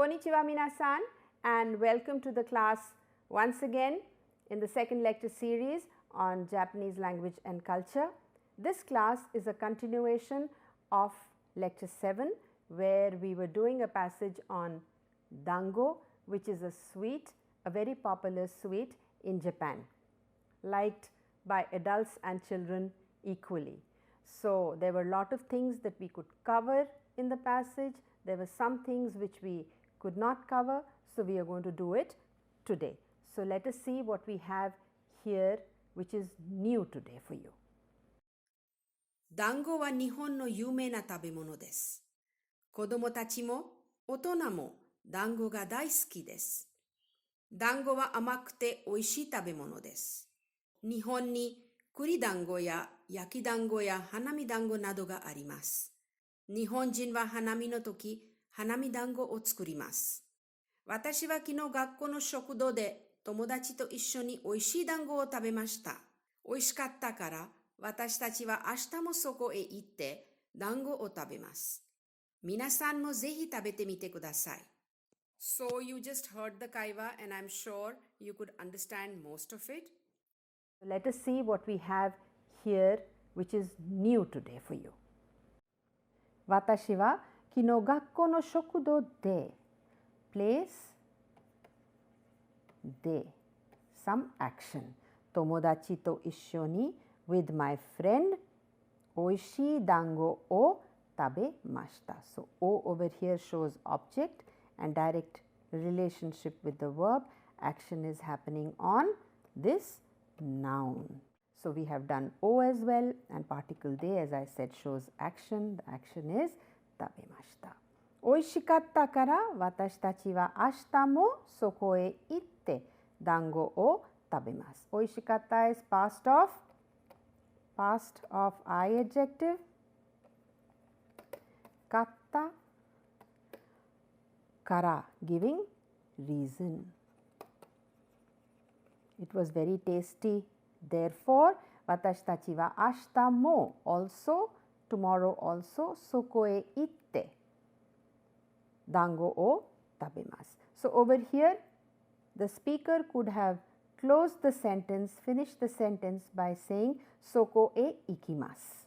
Konnichiwa minasan, and welcome to the class once again in the second lecture series on Japanese language and culture. This class is a continuation of lecture 7 where we were doing a passage on dango, which is a sweet, a very popular sweet in Japan, liked by adults and children equally. So, there were a lot of things that we could cover in the passage. There were some things which we could not cover, so we are going to do it today. So, let us see what we have here which is new today for you. Dango wa Nihon no yuumei na tabemono desu. Kodomo tachi mo otona mo dango ga daisuki desu. Dango wa amakute oishii tabemono desu. Nihon ni kuri dango ya yaki dango ya hanami dango nado ga arimasu. Nihonjin wa hanami no toki hanami dango o tsukurimasu. Watashi wa kino gakko no shokudo de tomodachi to issho ni oishii dango o tabemashita. Oishikatta kara watashi tachi wa ashita mo soko e itte dango o tabemasu. Minasan mo zehi tabete mite kudasai. So you just heard the kaiwa and I'm sure you could understand most of it. Let us see what we have here which is new today for you. Watashi wa kino gakko no shokudo de, place de, some action. Tomodachi to issho ni, with my friend, oishii dango o tabemashita. So, o over here shows object and direct relationship with the verb. Action is happening on this noun. So, we have done o as well, and particle de, as I said, shows action. The action is tabemashita. Oishikatta kara watashi tachi wa ashita mo soko e itte dango o tabemasu. Oishikatta is past of I adjective. Katta kara, giving reason. It was very tasty. Therefore, watashi tachi wa ashita mo, also, tomorrow also, soko e itte dango o tabemasu. So, over here the speaker could have closed the sentence, finished the sentence by saying soko e ikimasu.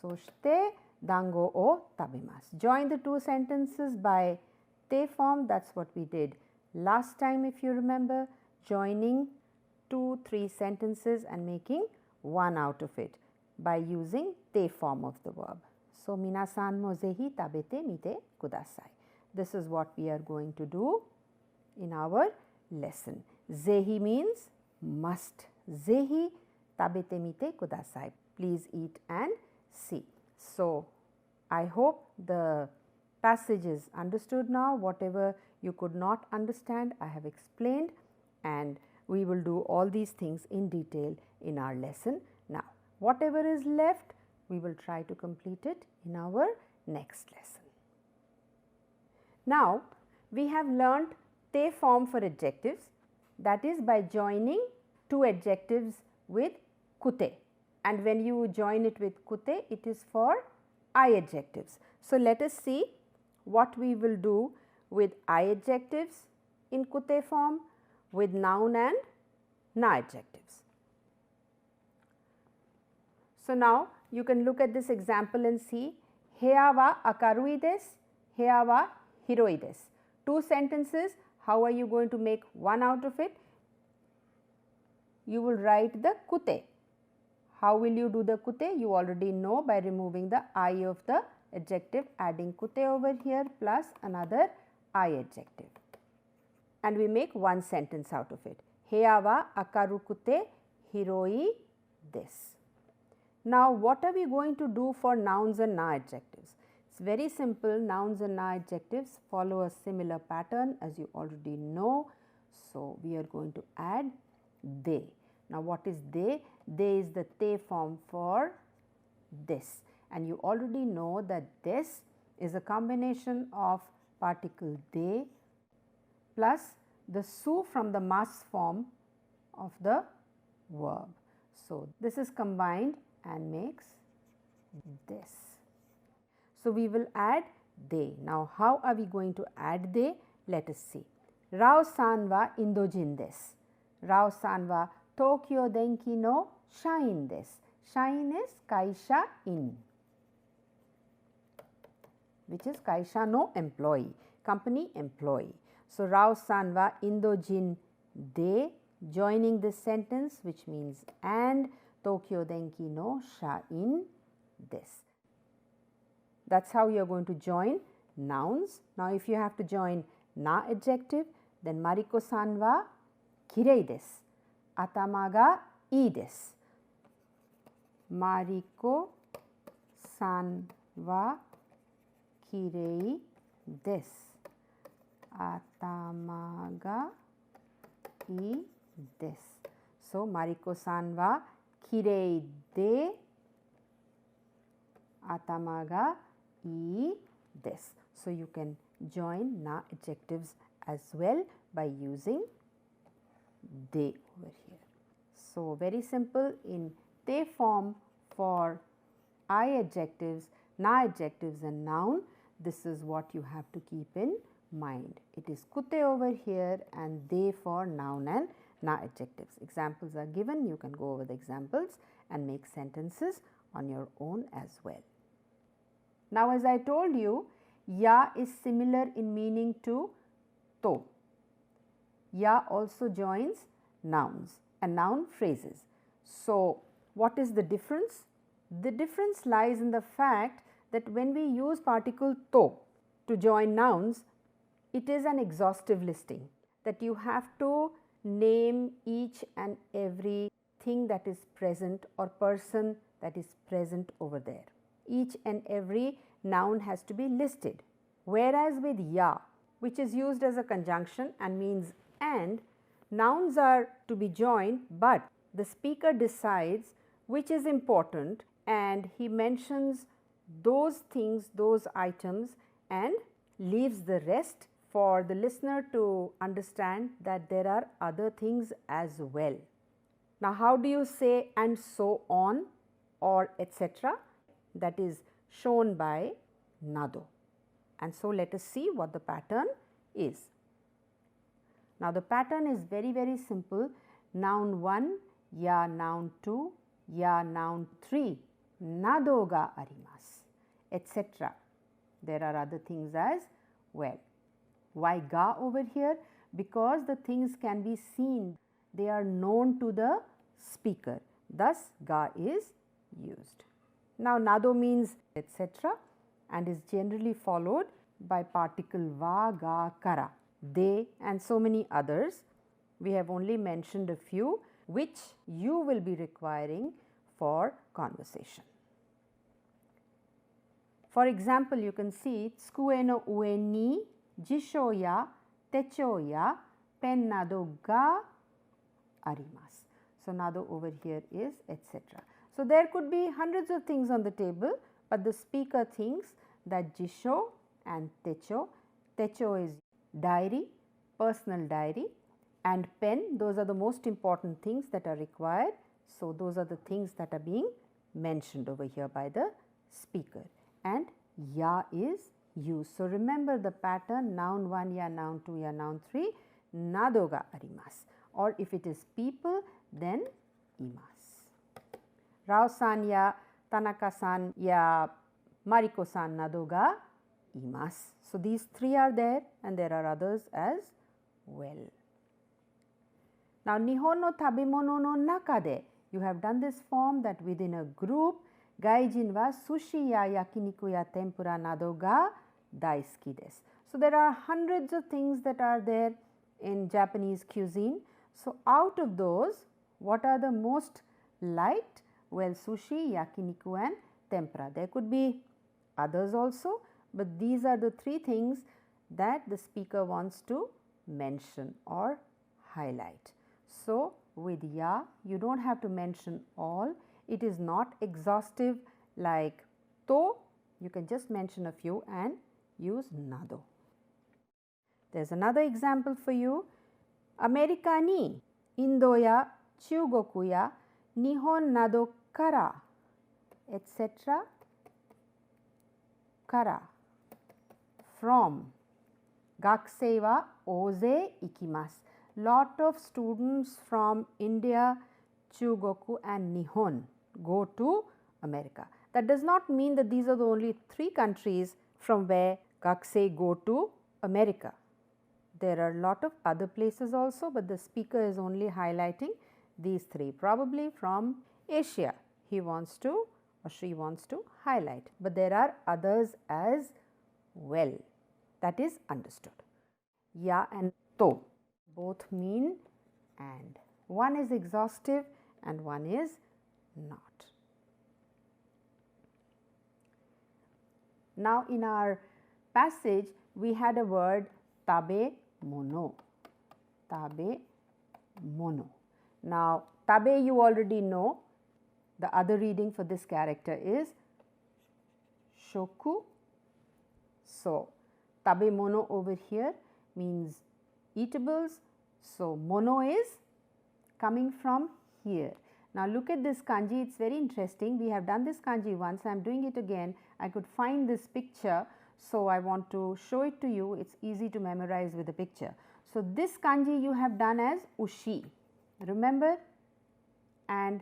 Soshite dango o tabemasu. Join the two sentences by te form. That is what we did last time, if you remember, joining 2-3 sentences and making one out of it by using te form of the verb. So, minasan mo zehi tabete mite kudasai. This is what we are going to do in our lesson. Zehi means must. Zehi tabete mite kudasai. Please eat and see. So, I hope the passage is understood now. Whatever you could not understand, I have explained, and we will do all these things in detail in our lesson. Now, whatever is left, we will try to complete it in our next lesson. Now, we have learnt te form for adjectives, that is by joining two adjectives with kute, and when you join it with kute, it is for I adjectives. So, let us see what we will do with I adjectives in kute form, with noun and na adjectives. So, now you can look at this example and see, heya wa akarui desu, heya wa hiroi desu. Two sentences, how are you going to make one out of it? You will write the kute. How will you do the kute? You already know by removing the I of the adjective, adding kute over here plus another I adjective, and we make one sentence out of it. Heya wa akaru kute hiroi desu. Now, what are we going to do for nouns and na adjectives? It is very simple. Nouns and na adjectives follow a similar pattern, as you already know. So, we are going to add de. Now, what is de? De is the te form for this, and you already know that this is a combination of particle de plus the su from the mas form of the verb. So, this is combined and makes this. So, we will add they. Now, how are we going to add they? Let us see. Rao-san wa Indojin desu. Rao-san wa Tokyo Denki no shain desu. Shain is kaisha in, which is kaisha no employee, company employee. So, Rao-san wa Indojin de, joining this sentence, which means and Tokyo Denki no shain desu. That is how you are going to join nouns. Now, if you have to join na adjective, then Mariko-san wa kirei desu. Atama ga ii desu. Mariko-san wa kirei desu. Atama ga ii desu. So, Mariko-san wa kirei de, atama ga ii desu. So, you can join na adjectives as well by using de over here. So, very simple in te form for I adjectives, na adjectives and noun. This is what you have to keep in mind. It is kute over here and de for noun and na adjectives. Examples are given. You can go over the examples and make sentences on your own as well. Now, as I told you, ya is similar in meaning to to. Ya also joins nouns and noun phrases. So, what is the difference? The difference lies in the fact that when we use particle to join nouns, it is an exhaustive listing, that you have to name each and every thing that is present or person that is present over there. Each and every noun has to be listed. Whereas with ya, which is used as a conjunction and means and, nouns are to be joined, but the speaker decides which is important and he mentions those things, those items, and leaves the rest for the listener to understand that there are other things as well. Now, how do you say and so on or etc.? That is shown by nado. And so, let us see what the pattern is. Now, the pattern is very, very simple. Noun 1, ya noun 2, ya noun 3, nado ga arimasu, etc. There are other things as well. Why ga over here? Because the things can be seen, they are known to the speaker, thus ga is used. Now, nado means etc. and is generally followed by particle wa, ga, kara, they and so many others. We have only mentioned a few which you will be requiring for conversation. For example, you can see tsukue no ue ni jisho ya techo ya pen nado ga arimasu. So, nado over here is etc. So, there could be hundreds of things on the table, but the speaker thinks that jisho and techo, techo is diary, personal diary, and pen, those are the most important things that are required. So, those are the things that are being mentioned over here by the speaker, and ya is used. So, remember the pattern: noun 1 ya, noun 2 ya, noun 3, nado ga arimasu, or if it is people, then imasu. Rao-san ya Tanaka-san ya Mariko-san nado ga imasu. So, these three are there and there are others as well. Now, Nihon no tabemono no naka de, you have done this form that within a group, gaijin wa sushi ya yakiniku ya tempura nado ga daisuki desu. So, there are hundreds of things that are there in Japanese cuisine. So, out of those, what are the most liked? Well, sushi, yakiniku and tempura. There could be others also, but these are the three things that the speaker wants to mention or highlight. So, with ya, you do not have to mention all. It is not exhaustive like to, you can just mention a few and use nado. There is another example for you. America ni Indo ya Chugoku ya Nihon nado kara etc. kara from. Gakusei wa oze ikimasu. Lot of students from India, Chugoku and Nihon go to America. That does not mean that these are the only 3 countries from where gakusei go to America. There are a lot of other places also, but the speaker is only highlighting these 3, probably from Asia he wants to or she wants to highlight, but there are others as well. That is understood. Ya and to both mean and. One is exhaustive and one is not. Now, in our passage we had a word tabemono. Tabemono. Now, tabe you already know. The other reading for this character is shoku. So, tabemono over here means eatables. So, mono is coming from here. Now, look at this kanji, it is very interesting. We have done this kanji once, I am doing it again. I could find this picture, so I want to show it to you. It is easy to memorize with the picture. So, this kanji you have done as ushi, remember, and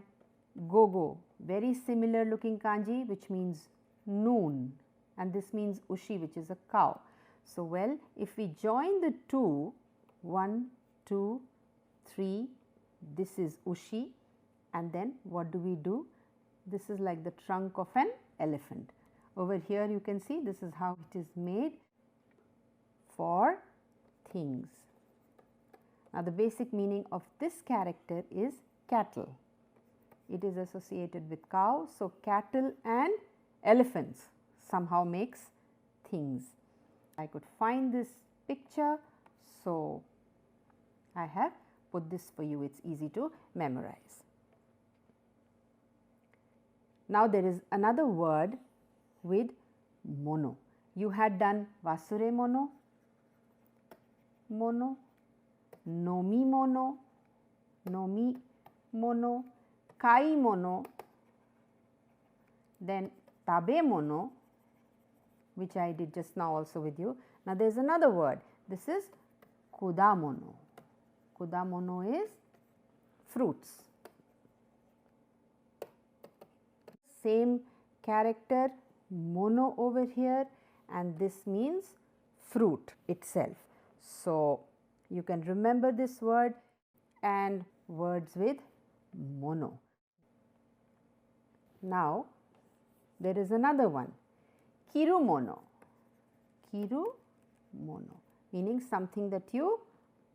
gogo, very similar looking kanji which means noon, and this means ushi which is a cow. So, well, if we join the two, 1, 2, 3, this is ushi, and then what do? This is like the trunk of an elephant. Over here you can see this is how it is made for things. Now, the basic meaning of this character is cattle. It is associated with cow. So, cattle and elephants somehow makes things. I could find this picture, so I have put this for you. It is easy to memorize. Now, there is another word with mono. You had done wasuremono, mono, nomimono, nomimono, kaimono, then tabemono, which I did just now also with you. Now, there is another word. This is kudamono. Kudamono is fruits. Same character, mono over here, and this means fruit itself. So, you can remember this word and words with mono. Now, there is another one, Kirumono. Kirumono, meaning something that you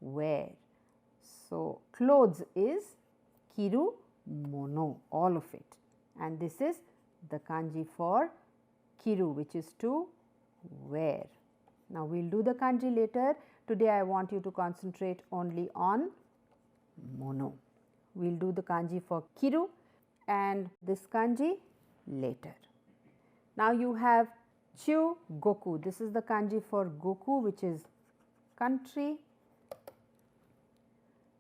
wear. So, clothes is Kirumono, all of it, and this is the kanji for kiru, which is to wear. Now, we will do the kanji later. Today, I want you to concentrate only on mono. We will do the kanji for kiru and this kanji later. Now, you have chu goku. This is the kanji for goku, which is country.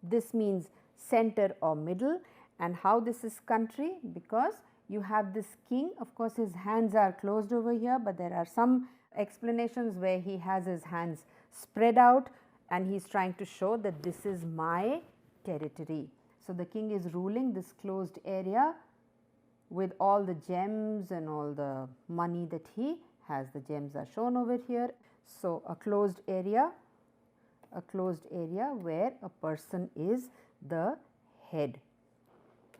This means center or middle. And how this is country? Because you have this king, of course, his hands are closed over here, but there are some explanations where he has his hands spread out and he is trying to show that this is my territory. So, the king is ruling this closed area with all the gems and all the money that he has. The gems are shown over here. So, a closed area where a person is the head,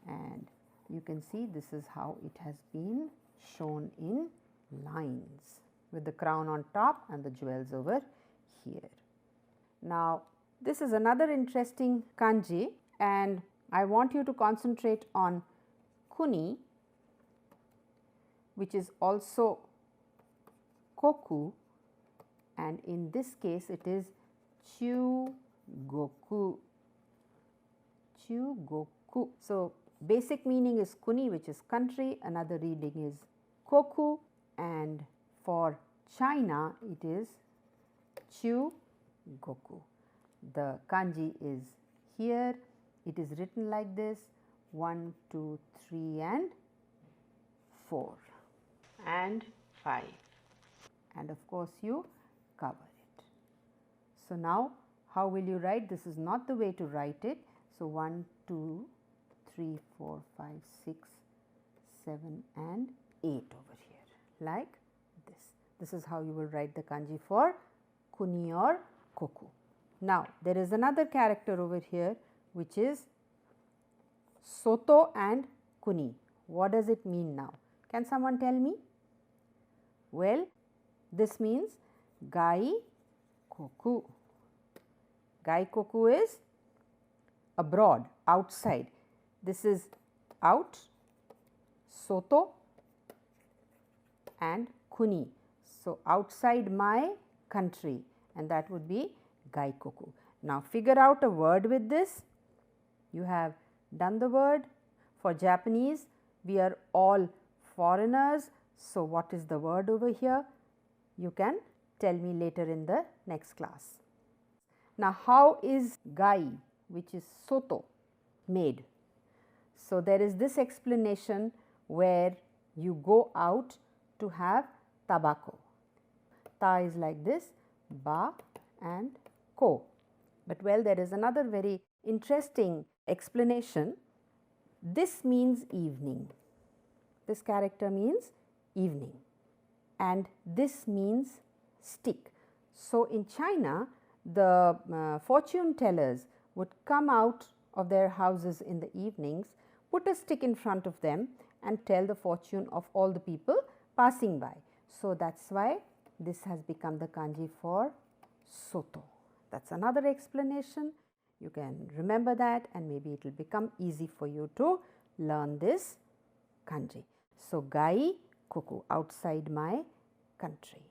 and you can see this is how it has been shown in lines with the crown on top and the jewels over here. Now, this is another interesting kanji, and I want you to concentrate on kuni, which is also koku, and in this case it is chugoku. Chugoku. So, basic meaning is kuni, which is country, another reading is koku, and for China it is chugoku. The kanji is here, it is written like this 1, 2, 3 and 4 and 5, and of course, you cover it. So, now how will you write? This is not the way to write it. So, 1, 2, 3, 4, 5, 6, 7 and 8 over here like this. This is how you will write the kanji for kuni or koku. Now, there is another character over here which is soto and kuni. What does it mean now? Can someone tell me? Well, this means gai koku. Gai koku is abroad, outside. This is out, soto and kuni. So, outside my country, and that would be gai koku. Now, figure out a word with this. You have done the word. For Japanese, we are all foreigners. So, what is the word over here? You can tell me later in the next class. Now, how is gai, which is soto, made? So, there is this explanation where you go out to have tobacco. Ta is like this, ba and ko. But well, there is another very interesting explanation. This means evening. This character means evening, and this means stick. So, in China, the fortune tellers would come out of their houses in the evenings, put a stick in front of them and tell the fortune of all the people passing by. So, that is why this has become the kanji for soto. That is another explanation. You can remember that, and maybe it will become easy for you to learn this kanji. So, gai koku, outside my country.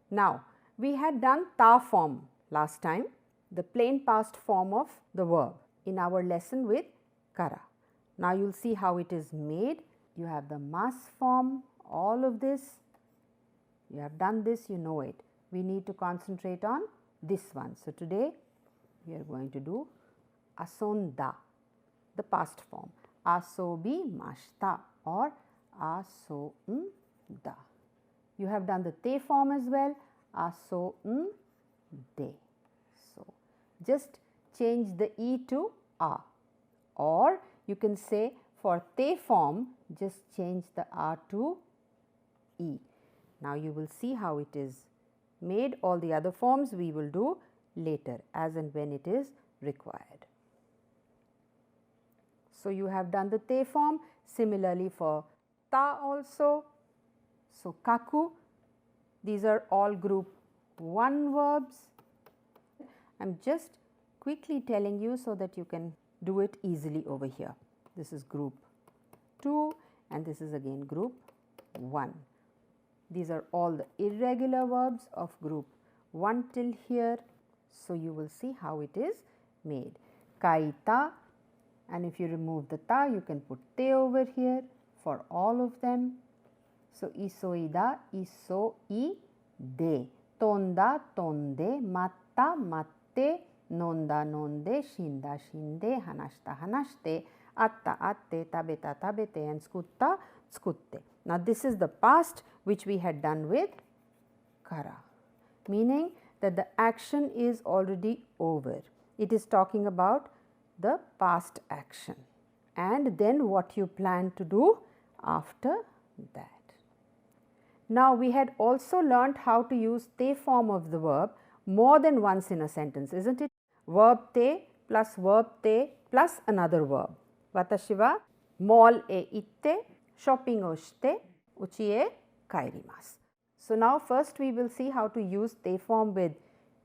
Now, we had done ta form last time, the plain past form of the verb in our lesson with kara. Now, you will see how it is made. You have the mas form, all of this. You have done this, you know it. We need to concentrate on this one. So, today we are going to do asonda, the past form, asobimashita or asonda. You have done the te form as well, asonde. So, just change the e to a, or you can say for te form just change the a to e. Now, you will see how it is made. All the other forms we will do later as and when it is required. So, you have done the te form, similarly for ta also. So, kaku, these are all group 1 verbs. I am just quickly telling you so that you can do it easily over here. This is group 2 and this is again group 1. These are all the irregular verbs of group 1 till here. So, you will see how it is made. Kaita, and if you remove the ta, you can put te over here for all of them. So, isoida, isoide, tonda, tonde, matta, matte, nonda, nonde, shinda, shinde, hanashita, hanashite, atta, atte, tabeta, tabete and skutta, skutte. Now, this is the past which we had done with kara, meaning that the action is already over. It is talking about the past action and then what you plan to do after that. Now, we had also learnt how to use te form of the verb more than once in a sentence, isn't it? Verb te plus another verb. Watashi wa mall e itte, shopping o shite, uchi e kairimasu. So, now first we will see how to use te form with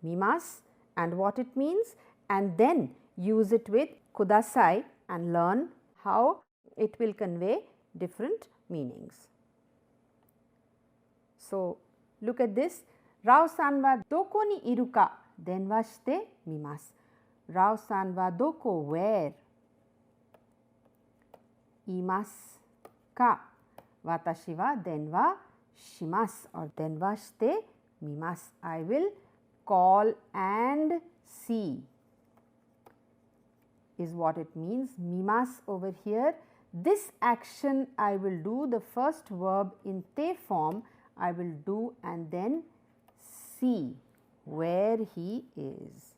mimasu and what it means, and then use it with kudasai and learn how it will convey different meanings. So, look at this. Rao-san wa doko ni iru ka denwa shite mimasu. Rao-san wa doko, where? Imasu ka. Watashi wa denwa shimasu or denwa shite mimasu. I will call and see is what it means. Mimasu over here. This action I will do, the first verb in te form I will do and then see where he is.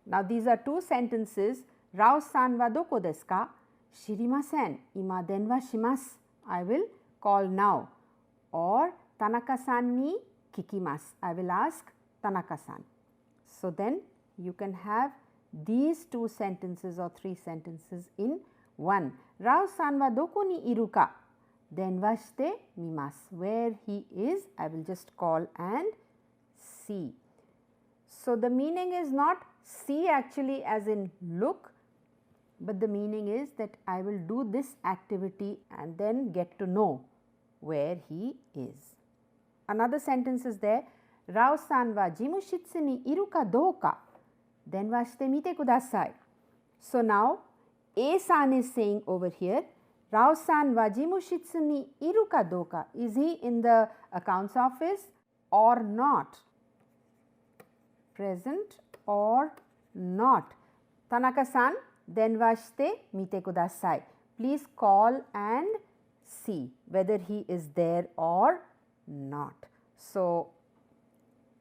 Now, these are two sentences. Rao-san wa doko desu ka? Shirimasen. Ima denwa shimasu. I will call now. Or Tanaka-san ni kikimasu. I will ask Tanaka-san. So, then you can have these two sentences or three sentences in one. Rao-san wa doko ni iru ka? Denwa shite mimasu. Where he is, I will just call and see. So, the meaning is not see actually as in look, but the meaning is that I will do this activity and then get to know where he is. Another sentence is there. Rao-san wa jimushitsu ni iru ka douka? Denwa shite mite kudasai. So, now A-san is saying over here, Rao-san wa jimushitsu ni iru ka douka? Is he in the accounts office or not? Present or not. Tanaka-san, denwa shite mite kudasai. Please call and see whether he is there or not. So,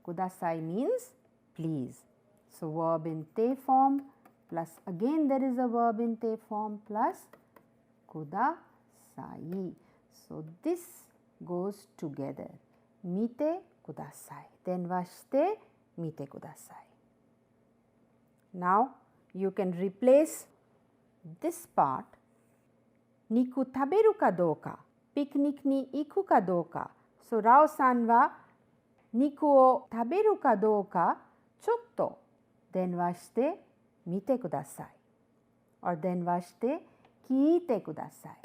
kudasai means please. So, verb in te form plus again there is a verb in te form plus kudasai. So, this goes together. Mite kudasai. Denwa shite mite kudasai. Now, you can replace this part. Niku taberu ka douka? Picnic ni iku ka douka? So, Rao-san wa niku o taberu ka douka? Chotto denwa shite mite kudasai. Or denwa shite kiite kudasai.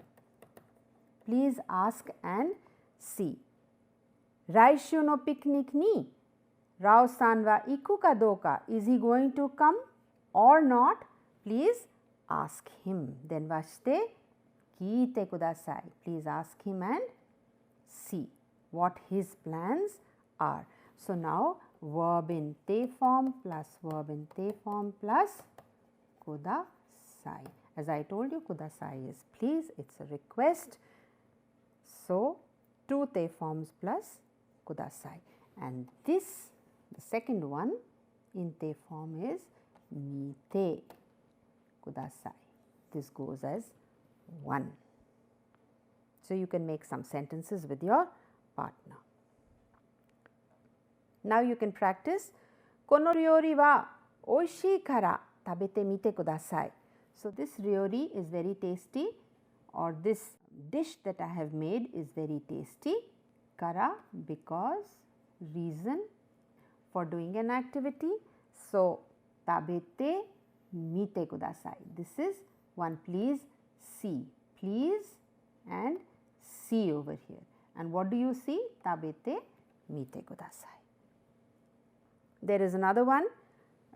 Please ask and see. Raishu no picnic ni Rao-san wa iku ka douka? Is he going to come or not? Please ask him. Denwa shite kiite kudasai. Please ask him and see what his plans are. So, now verb in te form plus verb in te form plus kudasai. As I told you, kudasai is please, it is a request. So, two te forms plus kudasai. And this, the second one in te form is mite kudasai. This goes as one. So, you can make some sentences with your partner. Now, you can practice. Kono ryori wa oishii kara tabete mite kudasai. So, this ryori is very tasty, or this dish that I have made is very tasty. Kara, because, reason for doing an activity. So, tabete mite kudasai. This is one, please see. Please and see over here. And what do you see? Tabete mite kudasai. There is another one.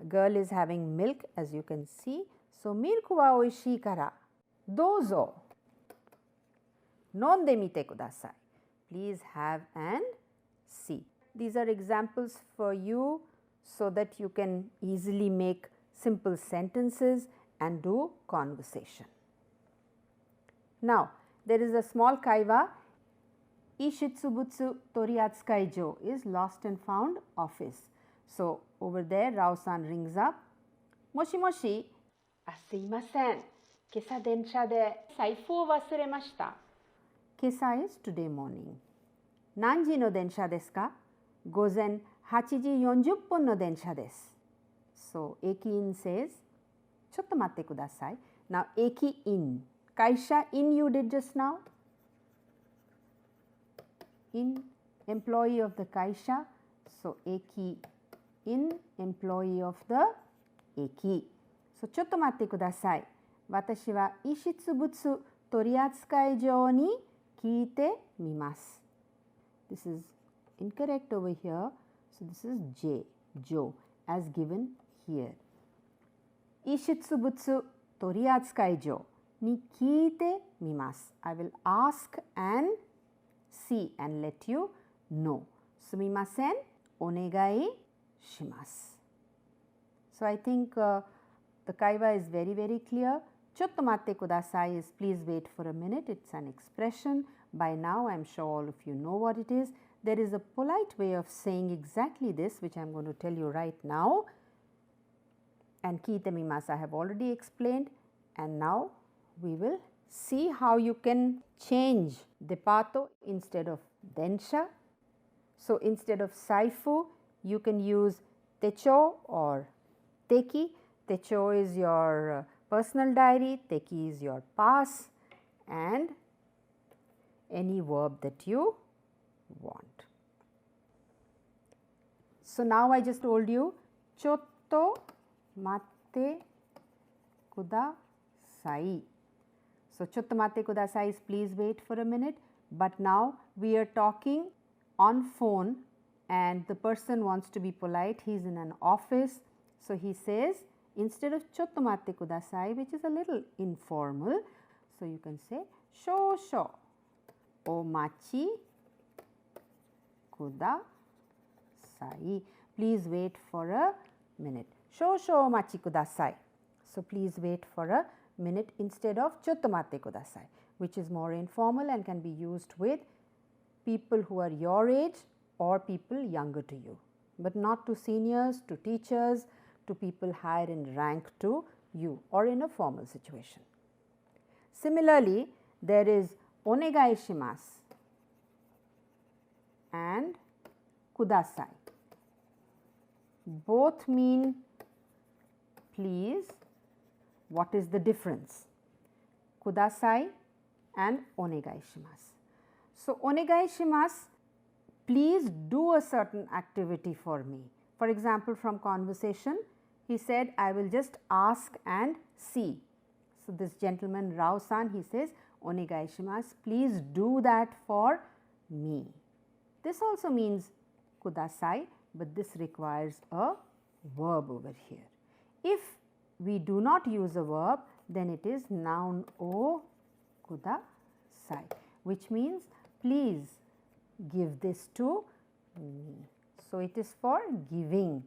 A girl is having milk, as you can see. So, milku wa oishii kara douzo nonde mite kudasai. Please have and see. These are examples for you so that you can easily make simple sentences and do conversation. Now, there is a small kaiwa. Ishitsubutsu toriatsukai jo is lost and found office. So, over there Rao-san rings up. Moshi moshi. Suimasen. Kesa densha de saifu o wasuremashita. Kesa is today morning. Nanji no densha desu ka? Gozen 8ji 40 pun no densha desu. So, eki-in says, chotto matte kudasai. Now, eki-in. Kaisha in you did just now. In, employee of the kaisha. So, eki-in, employee of the eki. So, chotto matte kudasai. Watashi wa ishitsubutsu toriatsukai jo ni kiite mimasu. This is incorrect over here. So, this is J, jo, as given here. Ishitsubutsu toriatsukai jo ni kiite mimasu. I will ask and see and let you know. Sumimasen, onegaishimasu. So, I think the kaiwa is very, very clear. Chotto matte kudasai is please wait for a minute. It is an expression. By now, I am sure all of you know what it is. there is a polite way of saying exactly this, which I am going to tell you right now. And kiitemimasu, I have already explained, and now we will see how you can change depato instead of densha. So, instead of saifu, you can use techo or teki. Techo is your personal diary, teki is your pass, and any verb that you want. So, now I just told you chotto matte kudasai. So, chotto matte kudasai is please wait for a minute, but now we are talking on phone and the person wants to be polite, he is in an office. So, he says instead of chotto matte kudasai, which is a little informal, so you can say shōshō omachi kudasai. Please wait for a minute. Shōshō omachi kudasai. So, please wait for a minute instead of chotto matte kudasai, which is more informal and can be used with people who are your age or people younger to you, but not to seniors, to teachers, to people higher in rank to you or in a formal situation. Similarly, there is Onegaishimasu and Kudasai. Both mean please. What is the difference? Kudasai and Onegaishimasu. So, Onegaishimasu, please do a certain activity for me. For example, from conversation, he said, I will just ask and see. So, this gentleman Rao-san, he says, Onegaishimasu, please do that for me. This also means Kudasai, but this requires a verb over here. If we do not use a verb, then it is noun o kudasai, which means please give this to me. So, it is for giving.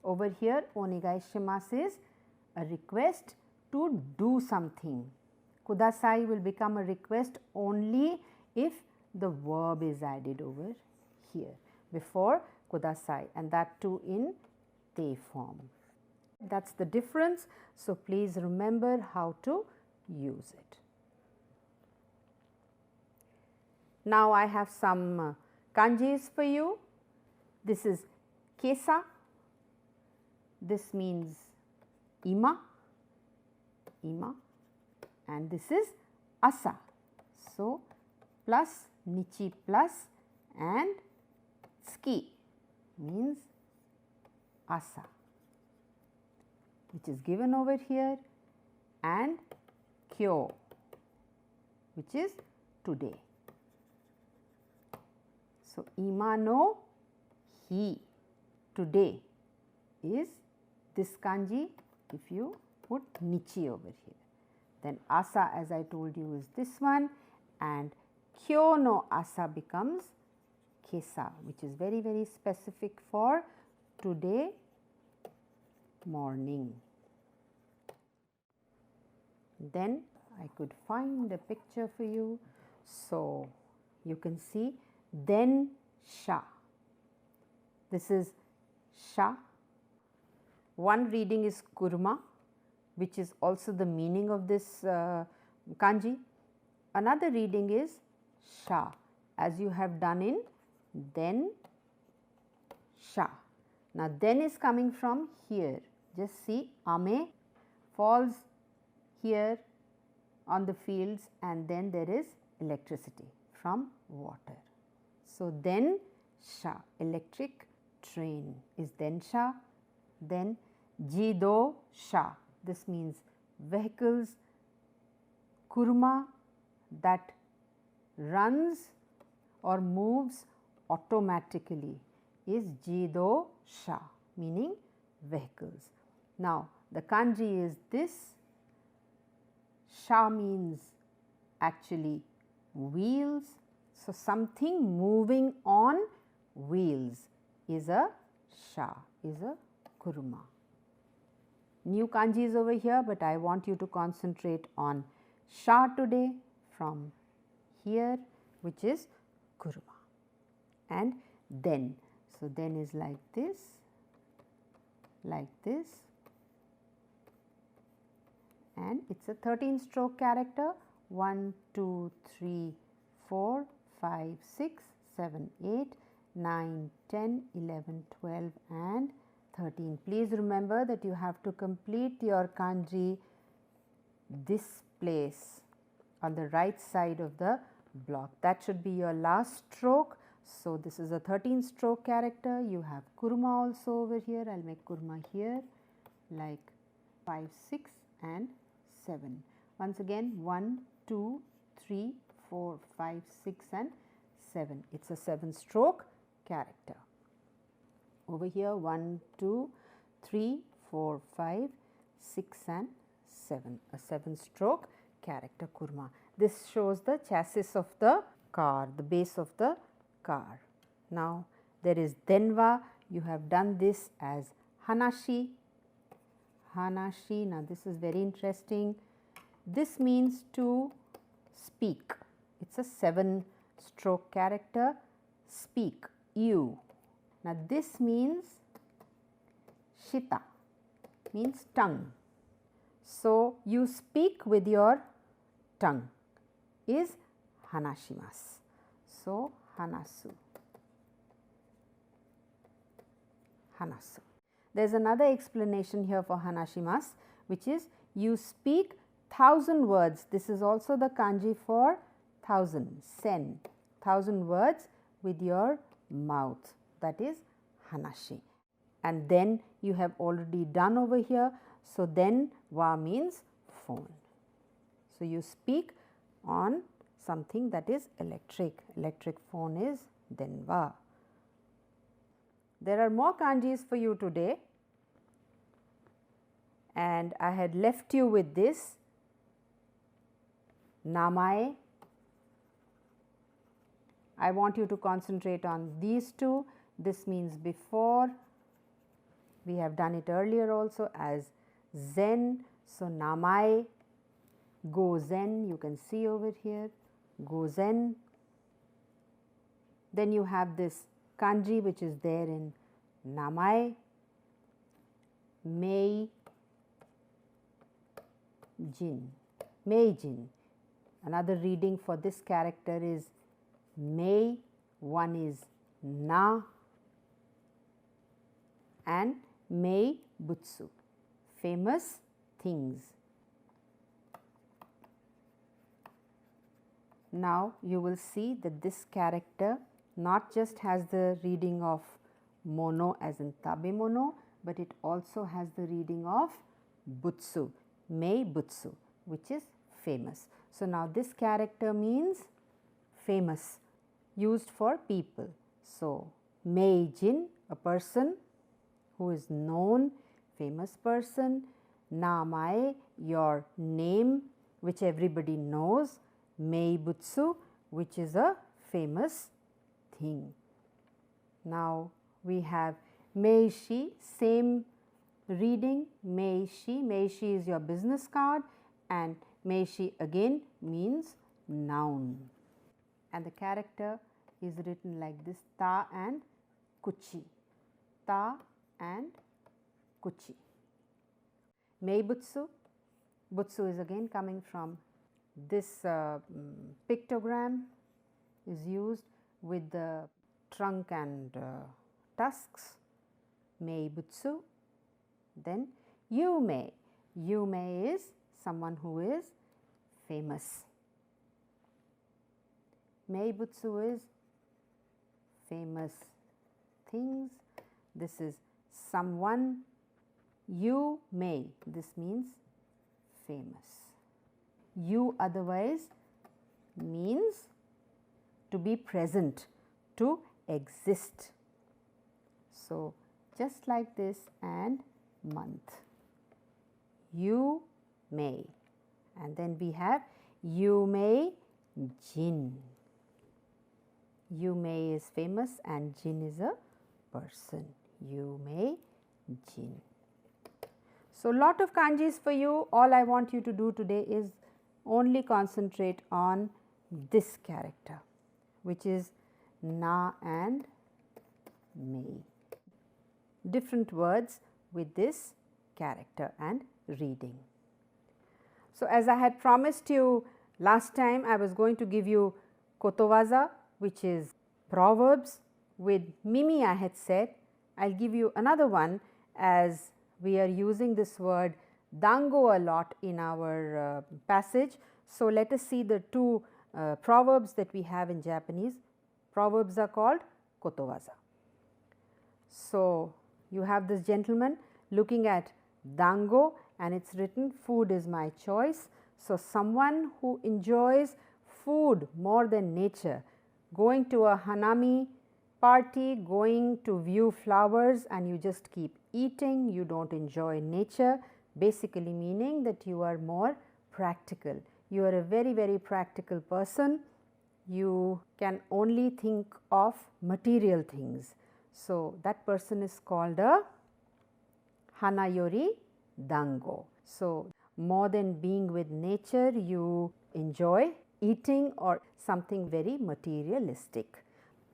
Over here Onegaishimasu is a request to do something. Kudasai will become a request only if the verb is added over here before Kudasai, and that too in te form. That is the difference. So, please remember how to use it. Now, I have some kanjis for you. This is kesa, this means ima, and this is asa. So, plus nichi plus and tsuki means asa, which is given over here, and kyo, which is today. So, ima no hi, today, is this kanji if you put nichi over here. Then asa, as I told you, is this one, and kyo no asa becomes kesa, which is very, very specific for today morning. Then I could find a picture for you. So, you can see then sha. This is sha. One reading is kurma, which is also the meaning of this kanji. Another reading is sha, as you have done in then sha. Now, then is coming from here. Just see, ame falls here on the fields, and then there is electricity from water. So, then sha, electric train is then sha. Then jido sha, this means vehicles. Kurma, that runs or moves automatically, is jido sha, meaning vehicles. Now, the kanji is this. Sha means actually wheels. So, something moving on wheels is a sha, is a kurma. New kanji is over here, but I want you to concentrate on sha today from here, which is kurma. and then. So, then is like this, and it is a 13 stroke character. 1, 2, 3, 4, 5, 6, 7, 8, 9, 10, 11, 12 and 13. Please remember that you have to complete your kanji this place on the right side of the block. That should be your last stroke. So, this is a 13 stroke character. You have kuruma also over here. I will make kuruma here like 5, 6 and 7. Once again 1, 2, 3, 4, 5, 6 and 7. It is a 7 stroke character. Over here 1, 2, 3, 4, 5, 6 and 7. A 7 stroke character kuruma. This shows the chassis of the car, the base of the car. Now, there is denwa. You have done this as hanashi. Hanashi. Now, this is very interesting. This means to speak. It is a 7 stroke character, speak, you. Now, this means shita, means tongue. So, you speak with your tongue is hanashimasu. So, hanasu. Hanasu. There is another explanation here for hanashimasu, which is you speak 1000 words. This is also the kanji for 1000, sen, 1000 words with your mouth, that is hanashi. And then you have already done over here. So, then wa means phone. So, you speak on something that is electric. Electric phone is denwa. There are more kanjis for you today, and I had left you with this namae. I want you to concentrate on these two. This means before. We have done it earlier also as zen. So, namae, go zen, you can see over here, go zen. Then you have this kanji which is there in namae, mei jin, meijin. Another reading for this character is mei, one is na and mei butsu, famous things. Now, you will see that this character not just has the reading of mono as in tabemono, but it also has the reading of butsu, mei butsu, which is famous. So, now this character means famous, used for people. So, meijin, a person who is known, famous person. Namae, your name, which everybody knows. Meibutsu, which is a famous thing. Now, we have Meishi, same reading, Meishi. Meishi is your business card, and Meishi again means noun. And the character is written like this, ta and kuchi, ta and kuchi. Meibutsu, butsu is again coming from this pictogram, is used with the trunk and tusks, meibutsu. Then yumei, yumei is someone who is famous. Meibutsu is famous things. This is someone. You may, this means famous. You otherwise means to be present, to exist. So, just like this and month. You may, and then we have you may jin. You may is famous and jin is a person. You may jin. So, lot of kanjis for you. All I want you to do today is only concentrate on this character, which is na and mei. Different words with this character and reading. So, as I had promised you last time, I was going to give you kotowaza, which is proverbs. With mimi I had said, I will give you another one, as we are using this word dango a lot in our passage. So, let us see the two proverbs that we have in Japanese. Proverbs are called kotowaza. So, you have this gentleman looking at dango and it is written, food is my choice. So, someone who enjoys food more than nature, going to a hanami party, going to view flowers and you just keep eating, you do not enjoy nature, basically meaning that you are more practical. You are a very, very practical person. You can only think of material things. So, that person is called a hanayori dango. So, more than being with nature, you enjoy eating or something very materialistic.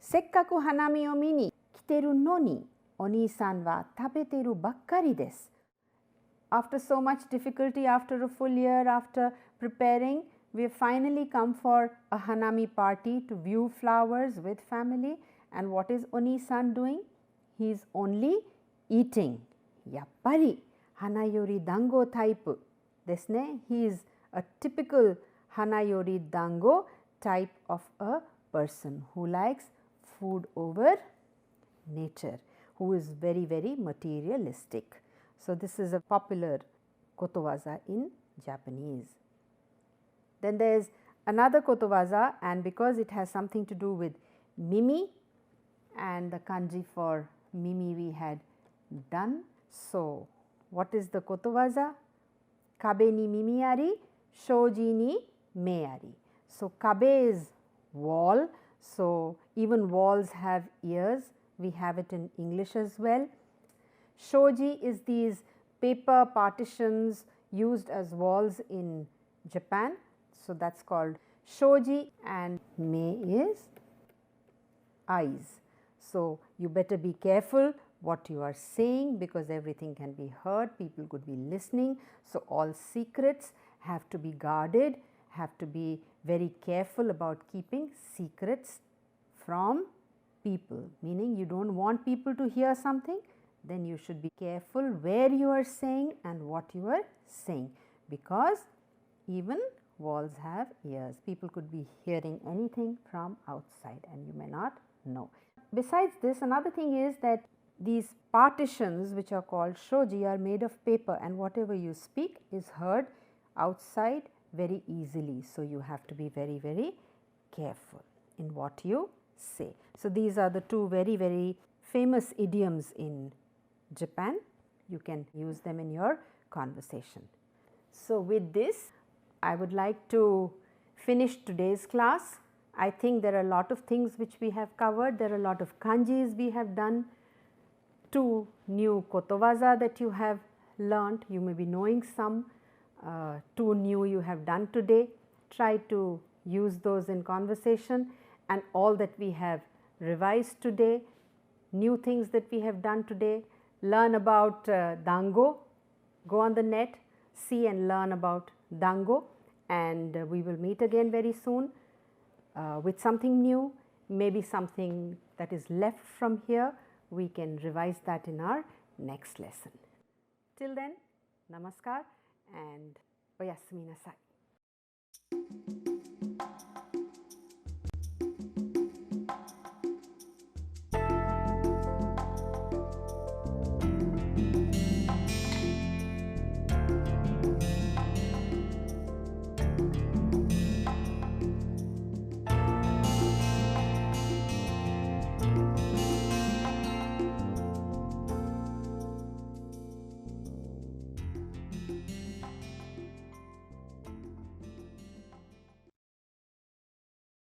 Sekkaku hanami o mi ni kiteru no ni, Onii-san wa tabeteru bakkari desu. After so much difficulty, after a full year, after preparing, we have finally come for a hanami party to view flowers with family. And what is Onii-san doing? He is only eating. Yappari hanayori dango type desu ne. He is a typical hanayori dango type of a person who likes food over nature, who is very, very materialistic. So, this is a popular kotowaza in Japanese. Then there is another kotowaza, and because it has something to do with mimi, and the kanji for mimi we had done. So, what is the kotowaza? Kabe ni mimi ari, shoji ni me ari. So, kabe is wall. So, even walls have ears. We have it in English as well. Shoji is these paper partitions used as walls in Japan. So, that is called shoji, and me is eyes. So, you better be careful what you are saying, because everything can be heard, people could be listening. So, all secrets have to be guarded, have to be very careful about keeping secrets from people, meaning you do not want people to hear something, then you should be careful where you are saying and what you are saying, because even walls have ears. People could be hearing anything from outside and you may not know. Besides this, another thing is that these partitions, which are called shoji, are made of paper, and whatever you speak is heard outside very easily. So, you have to be very, very careful in what you say. So, these are the two very, very famous idioms in Japan. You can use them in your conversation. So, with this, I would like to finish today's class. I think there are a lot of things which we have covered. There are a lot of kanjis we have done, 2 new kotowaza that you have learnt. You may be knowing some, 2 new you have done today. Try to use those in conversation, and all that we have revised today, new things that we have done today. Learn about dango, go on the net, see and learn about dango, and we will meet again very soon with something new, maybe something that is left from here. We can revise that in our next lesson. Till then, namaskar and oyasumi nasai.